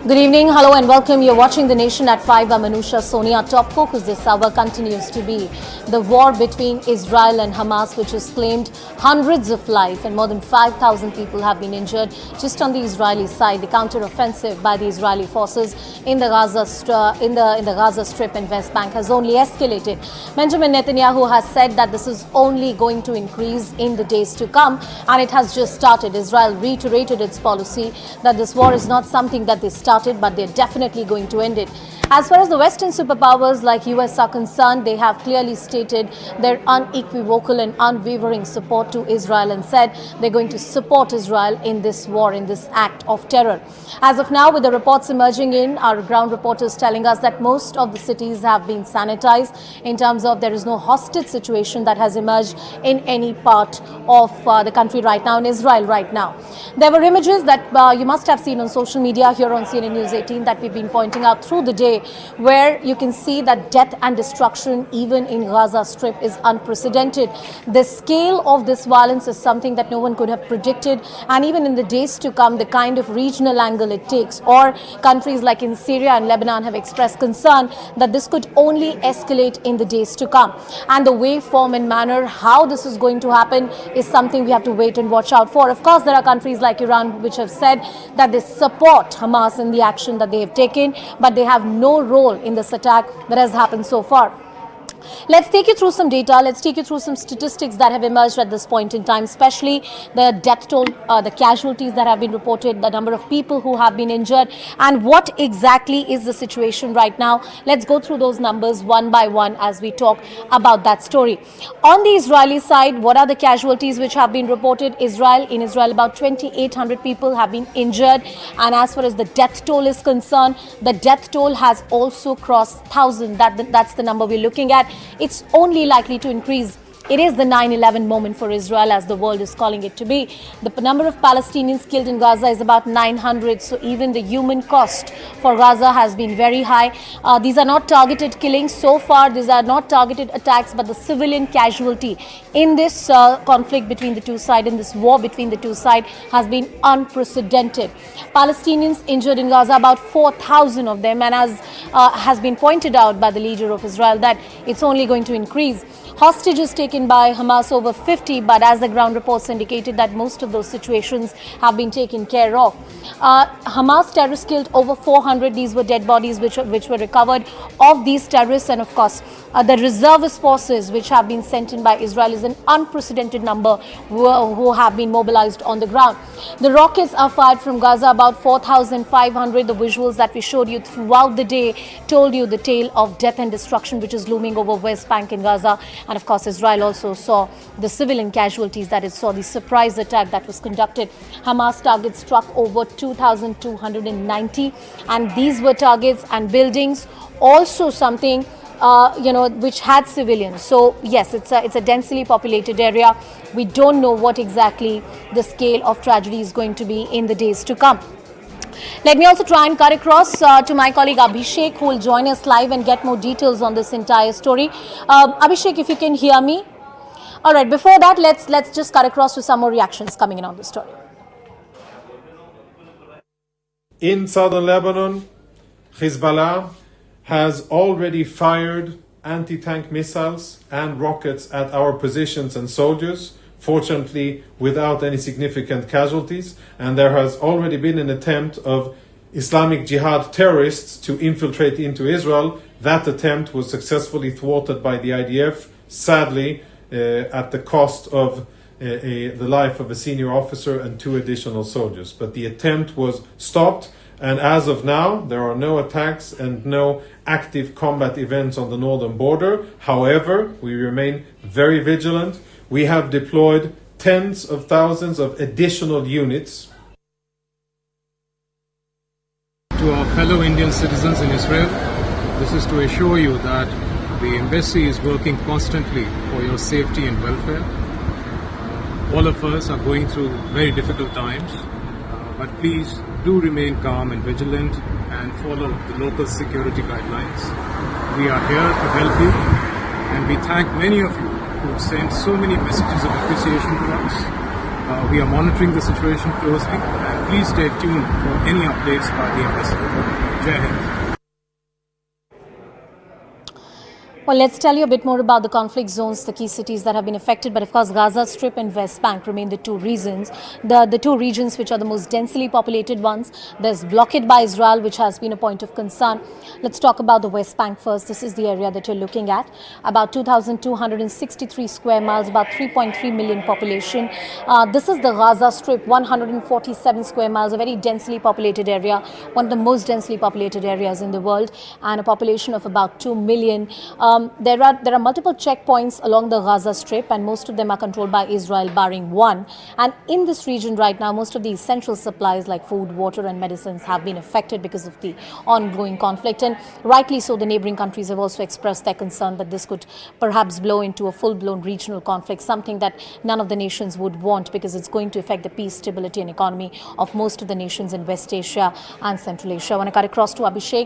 Good evening, hello and welcome. You're watching The Nation at 5. I'm Anusha Sonia. Top focus this hour continues to be the war between Israel and Hamas, which has claimed hundreds of lives and more than 5,000 people have been injured just on the Israeli side. The counter-offensive by the Israeli forces in the Gaza Strip and West Bank has only escalated. Benjamin Netanyahu has said that this is only going to increase in the days to come, and it has just started. Israel reiterated its policy that this war is not something that they started, but they're definitely going to end it. As far as the Western superpowers like US are concerned, they have clearly stated their unequivocal and unwavering support to Israel and said they're going to support Israel in this war, in this act of terror. As of now, with the reports emerging in, our ground reporters telling us that most of the cities have been sanitized in terms of there is no hostage situation that has emerged in any part of the country right now, in Israel right now. There were images that you must have seen on social media here on CNBC-TV18 that we've been pointing out through the day, where you can see that death and destruction even in Gaza Strip is unprecedented. The scale of this violence is something that no one could have predicted, and even in the days to come, the kind of regional angle it takes, or countries like in Syria and Lebanon have expressed concern that this could only escalate in the days to come. And the way, form and manner how this is going to happen is something we have to wait and watch out for. Of course, there are countries like Iran which have said that they support Hamas in the action that they have taken, but they have no role in this attack that has happened so far. Let's take you through some data. Let's take you through some statistics that have emerged at this point in time, especially the death toll, the casualties that have been reported, the number of people who have been injured, and what exactly is the situation right now. Let's go through those numbers one by one as we talk about that story. On the Israeli side, what are the casualties which have been reported? In Israel, about 2,800 people have been injured. And as far as the death toll is concerned, the death toll has also crossed 1,000. That's the number we're looking at. It's only likely to increase. It is the 9/11 moment for Israel, as the world is calling it to be. The number of Palestinians killed in Gaza is about 900. So even the human cost for Gaza has been very high. These are not targeted killings so far. These are not targeted attacks, but the civilian casualty in this conflict between the two sides, in this war between the two sides, has been unprecedented. Palestinians injured in Gaza, about 4,000 of them. And as has been pointed out by the leader of Israel, that it's only going to increase. Hostages taken by Hamas over 50, but as the ground reports indicated that most of those situations have been taken care of. Hamas terrorists killed over 400. These were dead bodies which were recovered of these terrorists. And of course, the reservist forces which have been sent in by Israel is an unprecedented number who have been mobilized on the ground. The rockets are fired from Gaza, about 4,500. The visuals that we showed you throughout the day told you the tale of death and destruction which is looming over West Bank and Gaza. And of course, Israel also saw the civilian casualties, that it saw the surprise attack that was conducted. Hamas targets struck over 2,290, and these were targets and buildings, also something which had civilians. So yes, it's a densely populated area. We don't know what exactly the scale of tragedy is going to be in the days to come. Let me also try and cut across to my colleague Abhishek, who will join us live and get more details on this entire story. Abhishek, if you can hear me. All right, before that, let's just cut across to some more reactions coming in on this story. In southern Lebanon, Hezbollah has already fired anti-tank missiles and rockets at our positions and soldiers, fortunately without any significant casualties. And there has already been an attempt of Islamic Jihad terrorists to infiltrate into Israel. That attempt was successfully thwarted by the IDF, sadly, at the cost of the life of a senior officer and 2 additional soldiers. But the attempt was stopped, and as of now, there are no attacks and no active combat events on the northern border. However, we remain very vigilant. We have deployed tens of thousands of additional units. To our fellow Indian citizens in Israel, this is to assure you that the embassy is working constantly for your safety and welfare. All of us are going through very difficult times, but please do remain calm and vigilant and follow the local security guidelines. We are here to help you, and we thank many of you who have sent so many messages of appreciation to us. We are monitoring the situation closely, and please stay tuned for any updates by the embassy. Jai Hind. Well, let's tell you a bit more about the conflict zones, the key cities that have been affected. But of course, Gaza Strip and West Bank remain the two regions which are the most densely populated ones. There's blockade by Israel, which has been a point of concern. Let's talk about the West Bank first. This is the area that you're looking at. About 2,263 square miles, about 3.3 million population. This is the Gaza Strip, 147 square miles, a very densely populated area, one of the most densely populated areas in the world, and a population of about 2 million. There are multiple checkpoints along the Gaza Strip, and most of them are controlled by Israel, barring one. And in this region right now, most of the essential supplies like food, water and medicines have been affected because of the ongoing conflict. And rightly so, the neighboring countries have also expressed their concern that this could perhaps blow into a full-blown regional conflict, something that none of the nations would want, because it's going to affect the peace, stability and economy of most of the nations in West Asia and Central Asia. I want to cut across to Abhishek.